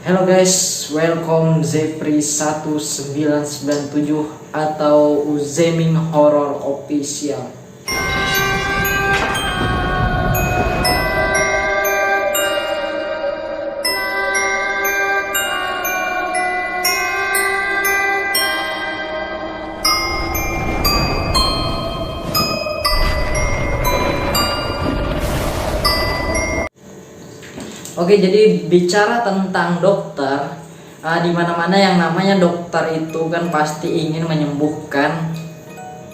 Hello guys, welcome Zepri 1997 atau Uzeming Horror Official. Oke, jadi bicara tentang dokter, di mana-mana yang namanya dokter itu kan pasti ingin menyembuhkan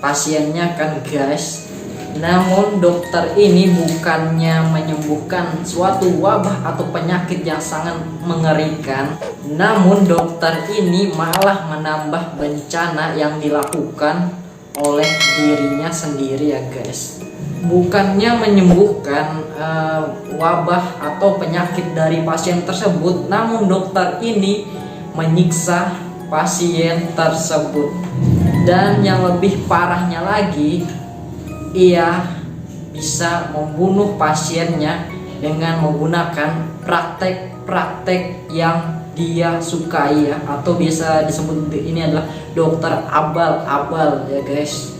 pasiennya kan guys. Namun dokter ini bukannya menyembuhkan suatu wabah atau penyakit yang sangat mengerikan. Namun dokter ini malah menambah bencana yang dilakukan oleh dirinya sendiri ya guys. Bukannya menyembuhkan wabah atau penyakit dari pasien tersebut, namun dokter ini menyiksa pasien tersebut. Dan yang lebih parahnya lagi, ia bisa membunuh pasiennya dengan menggunakan praktek-praktek yang dia sukai ya, atau biasa disebut ini adalah dokter abal-abal ya guys.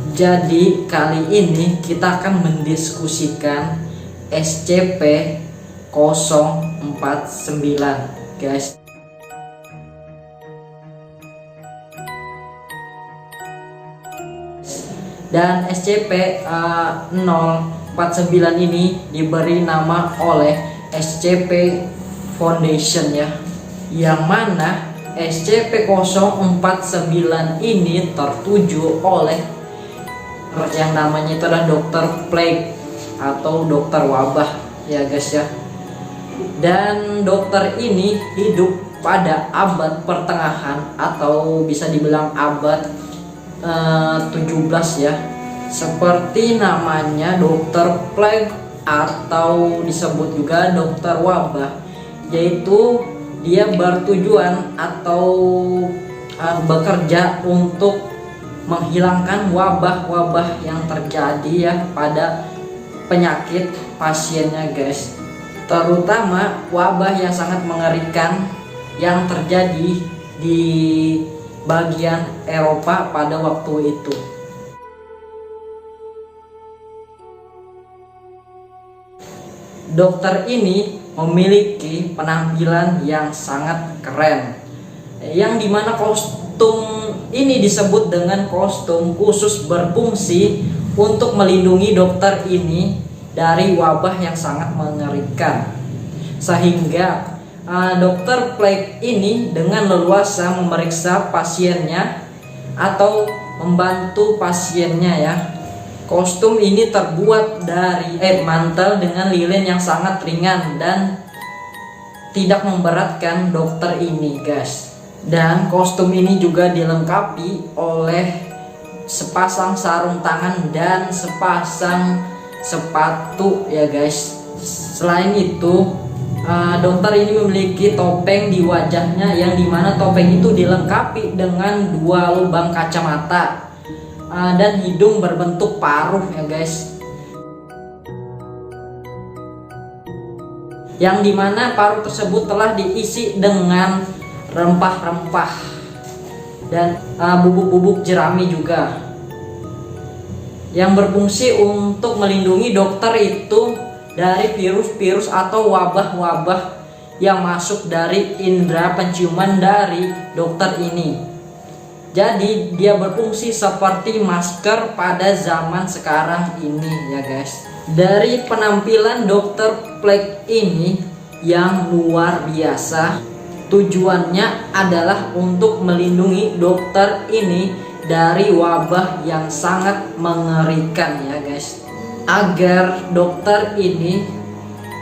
Jadi kali ini kita akan mendiskusikan SCP-049 guys. Dan SCP-049 ini diberi nama oleh SCP Foundation ya, yang mana SCP-049 ini tertuju oleh yang namanya itu adalah dokter plague atau dokter wabah ya guys ya. Dan dokter ini hidup pada abad pertengahan atau bisa dibilang abad 17 ya. Seperti namanya dokter plague atau disebut juga dokter wabah, yaitu dia bertujuan atau bekerja untuk menghilangkan wabah-wabah yang terjadi ya pada penyakit pasiennya guys. Terutama wabah yang sangat mengerikan yang terjadi di bagian Eropa pada waktu itu. Dokter ini memiliki penampilan yang sangat keren, yang dimana kostum ini disebut dengan kostum khusus berfungsi untuk melindungi dokter ini dari wabah yang sangat mengerikan. Sehingga dokter plague ini dengan leluasa memeriksa pasiennya atau membantu pasiennya ya. Kostum ini terbuat dari mantel dengan lilin yang sangat ringan dan tidak memberatkan dokter ini guys. Dan kostum ini juga dilengkapi oleh sepasang sarung tangan dan sepasang sepatu ya guys. Selain itu, dokter ini memiliki topeng di wajahnya, yang dimana topeng itu dilengkapi dengan 2 lubang kacamata dan hidung berbentuk paruh ya guys. Yang dimana paruh tersebut telah diisi dengan rempah-rempah dan bubuk-bubuk jerami juga, yang berfungsi untuk melindungi dokter itu dari virus-virus atau wabah-wabah yang masuk dari indera penciuman dari dokter ini. Jadi dia berfungsi seperti masker pada zaman sekarang ini ya guys. Dari penampilan dokter plague ini yang luar biasa, tujuannya adalah untuk melindungi dokter ini dari wabah yang sangat mengerikan ya guys, agar dokter ini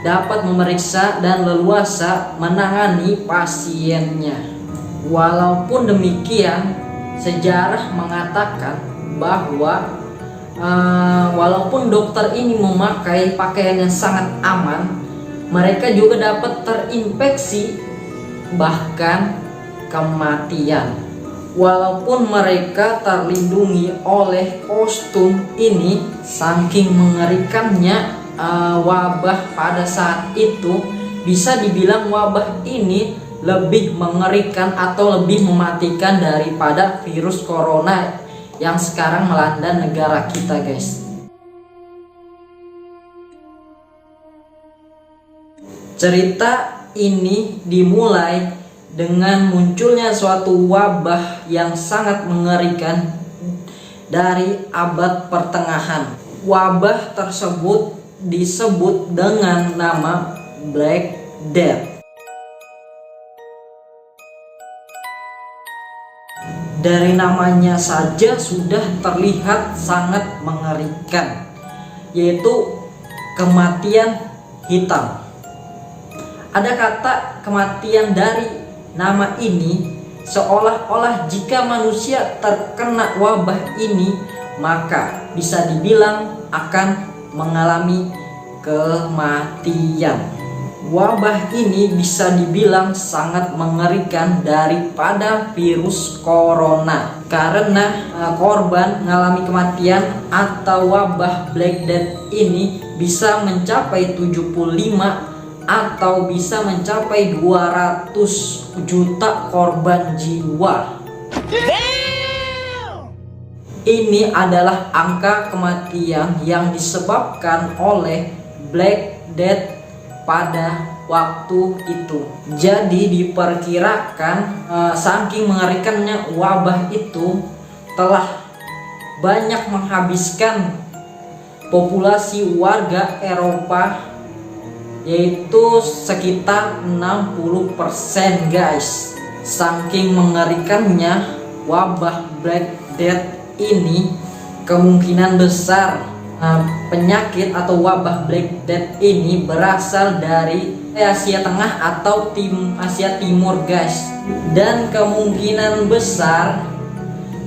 dapat memeriksa dan leluasa menangani pasiennya. Walaupun demikian, sejarah mengatakan bahwa walaupun dokter ini memakai pakaian yang sangat aman, mereka juga dapat terinfeksi bahkan kematian. Walaupun mereka terlindungi oleh kostum ini, saking mengerikannya wabah pada saat itu, bisa dibilang wabah ini lebih mengerikan atau lebih mematikan daripada virus corona yang sekarang melanda negara kita, guys. Cerita ini dimulai dengan munculnya suatu wabah yang sangat mengerikan dari abad pertengahan. Wabah tersebut disebut dengan nama Black Death. Dari namanya saja sudah terlihat sangat mengerikan, yaitu kematian hitam. Ada kata kematian dari nama ini, seolah-olah jika manusia terkena wabah ini, maka bisa dibilang akan mengalami kematian. Wabah ini bisa dibilang sangat mengerikan daripada virus corona, karena korban mengalami kematian atau wabah Black Death ini bisa mencapai 75 atau bisa mencapai 200 juta korban jiwa. Ini adalah angka kematian yang disebabkan oleh Black Death pada waktu itu. Jadi diperkirakan saking mengerikannya wabah itu telah banyak menghabiskan populasi warga Eropa, yaitu sekitar 60%, guys. Saking mengerikannya wabah Black Death ini, kemungkinan besar penyakit atau wabah Black Death ini berasal dari Asia Tengah atau Asia Timur, guys. Dan kemungkinan besar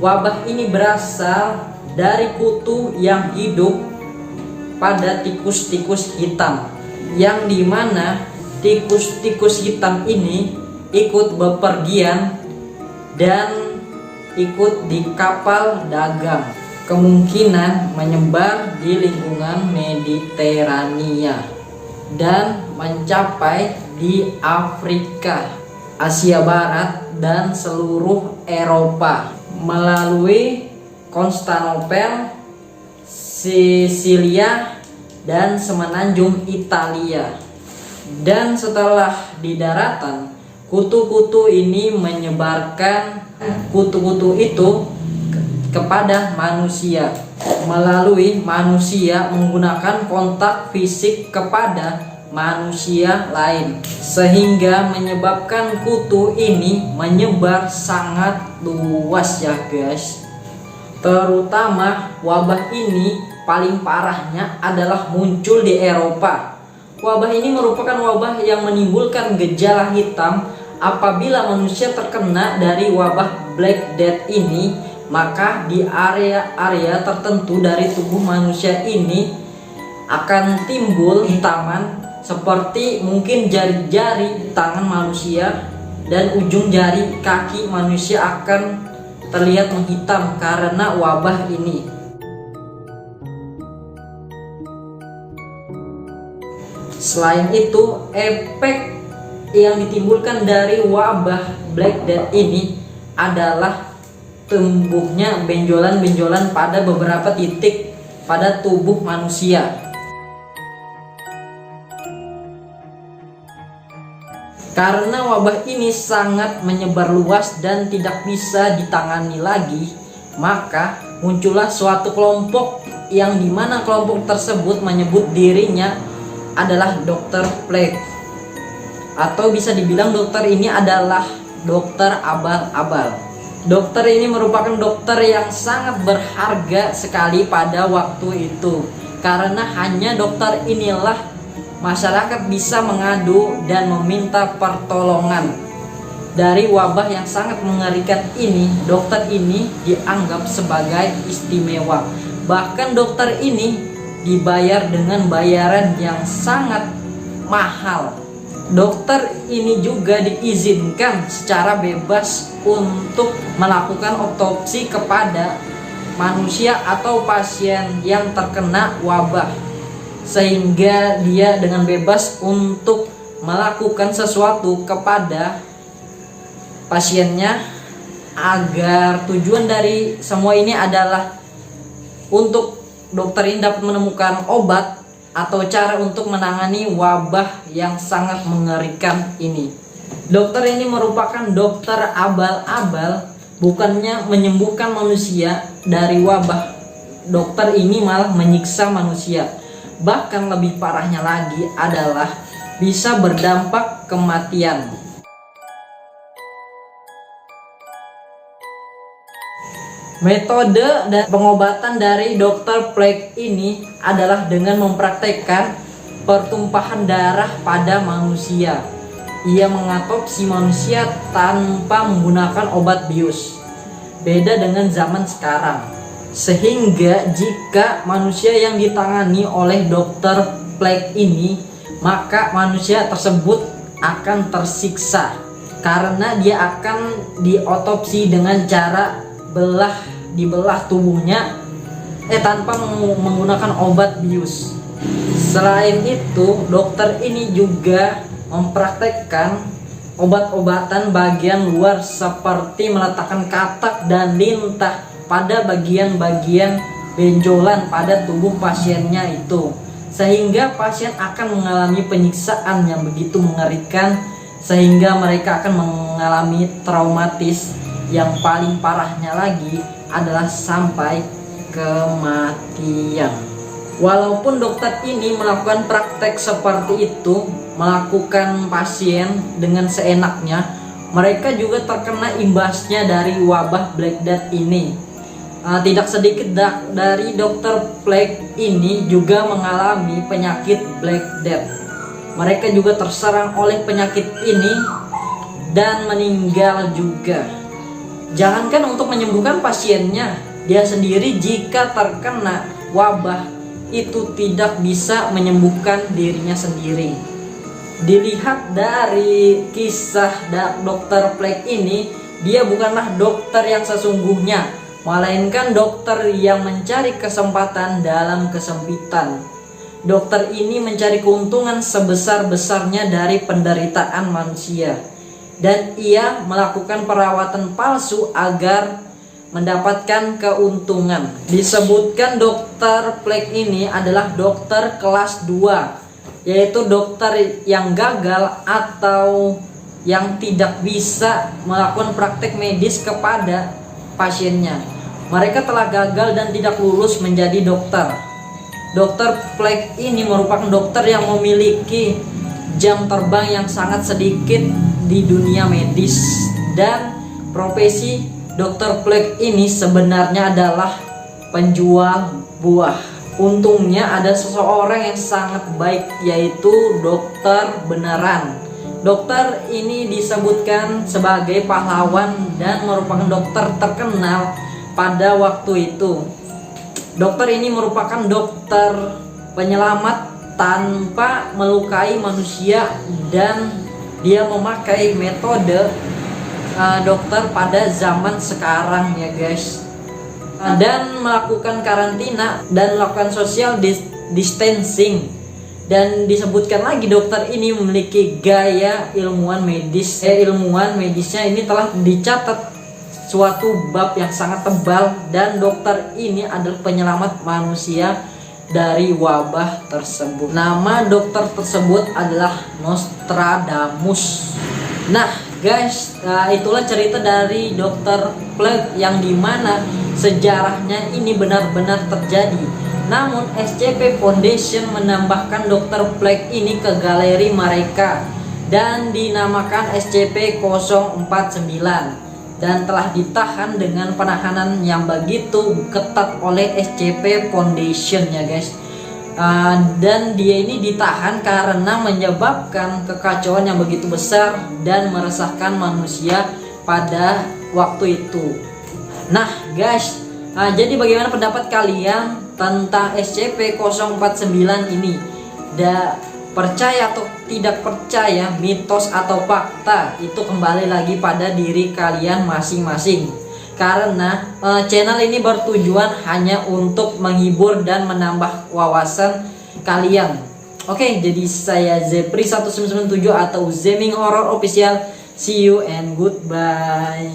wabah ini berasal dari kutu yang hidup pada tikus-tikus hitam, yang dimana tikus-tikus hitam ini ikut bepergian dan ikut di kapal dagang. Kemungkinan menyebar di lingkungan Mediterania dan mencapai di Afrika, Asia Barat, dan seluruh Eropa melalui Konstantinopel, Sisilia, dan semenanjung Italia. Dan setelah di daratan, kutu-kutu ini menyebarkan kutu-kutu itu kepada manusia melalui manusia menggunakan kontak fisik kepada manusia lain, sehingga menyebabkan kutu ini menyebar sangat luas, ya guys. Terutama wabah ini paling parahnya adalah muncul di Eropa. Wabah ini merupakan wabah yang menimbulkan gejala hitam. Apabila manusia terkena dari wabah Black Death ini, maka di area-area tertentu dari tubuh manusia ini akan timbul hitaman, seperti mungkin jari-jari tangan manusia dan ujung jari kaki manusia akan terlihat menghitam karena wabah ini. Selain itu, efek yang ditimbulkan dari wabah Black Death ini adalah tumbuhnya benjolan-benjolan pada beberapa titik pada tubuh manusia. Karena wabah ini sangat menyebar luas dan tidak bisa ditangani lagi, maka muncullah suatu kelompok yang dimana kelompok tersebut menyebut dirinya adalah dokter plague, atau bisa dibilang dokter ini adalah dokter abal-abal. Dokter ini merupakan dokter yang sangat berharga sekali pada waktu itu, karena hanya dokter inilah masyarakat bisa mengadu dan meminta pertolongan. Dari wabah yang sangat mengerikan ini, dokter ini dianggap sebagai istimewa. Bahkan dokter ini dibayar dengan bayaran yang sangat mahal. Dokter ini juga diizinkan secara bebas untuk melakukan otopsi kepada manusia atau pasien yang terkena wabah, sehingga dia dengan bebas untuk melakukan sesuatu kepada pasiennya, agar tujuan dari semua ini adalah untuk dokter ini dapat menemukan obat atau cara untuk menangani wabah yang sangat mengerikan ini. Dokter ini merupakan dokter abal-abal, bukannya menyembuhkan manusia dari wabah. Dokter ini malah menyiksa manusia. Bahkan lebih parahnya lagi adalah bisa berdampak kematian. Metode dan pengobatan dari Dr. Pleck ini adalah dengan mempraktekkan pertumpahan darah pada manusia. Ia mengatopsi manusia tanpa menggunakan obat bius. Beda dengan zaman sekarang. Sehingga jika manusia yang ditangani oleh Dr. Pleck ini, maka manusia tersebut akan tersiksa karena dia akan diotopsi dengan cara dibelah tubuhnya tanpa menggunakan obat bius. Selain itu, dokter ini juga mempraktekkan obat-obatan bagian luar seperti meletakkan katak dan lintah pada bagian-bagian benjolan pada tubuh pasiennya itu, sehingga pasien akan mengalami penyiksaan yang begitu mengerikan, sehingga mereka akan mengalami traumatis. Yang paling parahnya lagi adalah sampai kematian. Walaupun dokter ini melakukan praktek seperti itu, melakukan pasien dengan seenaknya, mereka juga terkena imbasnya dari wabah Black Death ini. Tidak sedikit dari Dr. Pleck ini juga mengalami penyakit Black Death. Mereka juga terserang oleh penyakit ini dan meninggal juga. Jangankan untuk menyembuhkan pasiennya, dia sendiri jika terkena wabah itu tidak bisa menyembuhkan dirinya sendiri. Dilihat dari kisah Dr. Pleck ini, dia bukanlah dokter yang sesungguhnya, melainkan dokter yang mencari kesempatan dalam kesempitan. Dokter ini mencari keuntungan sebesar-besarnya dari penderitaan manusia. Dan ia melakukan perawatan palsu agar mendapatkan keuntungan. Disebutkan Dr. Pleck ini adalah dokter kelas 2, yaitu dokter yang gagal atau yang tidak bisa melakukan praktek medis kepada pasiennya. Mereka telah gagal dan tidak lulus menjadi dokter. Dr. Pleck ini merupakan dokter yang memiliki jam terbang yang sangat sedikit di dunia medis, dan profesi Dr. Pleck ini sebenarnya adalah penjual buah. Untungnya ada seseorang yang sangat baik, yaitu dokter beneran. Dokter ini disebutkan sebagai pahlawan dan merupakan dokter terkenal pada waktu itu. Dokter ini merupakan dokter penyelamat tanpa melukai manusia, dan dia memakai metode dokter pada zaman sekarang ya guys, dan melakukan karantina dan melakukan social distancing. Dan disebutkan lagi dokter ini memiliki gaya ilmuwan medis. Ilmuwan medisnya ini telah dicatat suatu bab yang sangat tebal, dan dokter ini adalah penyelamat manusia dari wabah tersebut. Nama dokter tersebut adalah Nostradamus. Nah guys, itulah cerita dari Dr. Pleck yang dimana sejarahnya ini benar-benar terjadi. Namun SCP Foundation menambahkan Dr. Pleck ini ke galeri mereka dan dinamakan SCP-049, dan telah ditahan dengan penahanan yang begitu ketat oleh SCP Foundation ya guys. Dan dia ini ditahan karena menyebabkan kekacauan yang begitu besar dan meresahkan manusia pada waktu itu. Nah guys, jadi bagaimana pendapat kalian tentang SCP-049 ini? Percaya atau tidak percaya, mitos atau fakta, itu kembali lagi pada diri kalian masing-masing. Karena channel ini bertujuan hanya untuk menghibur dan menambah wawasan kalian. Oke, jadi saya Zepri 1997 atau Zeming Horror Official. See you and goodbye.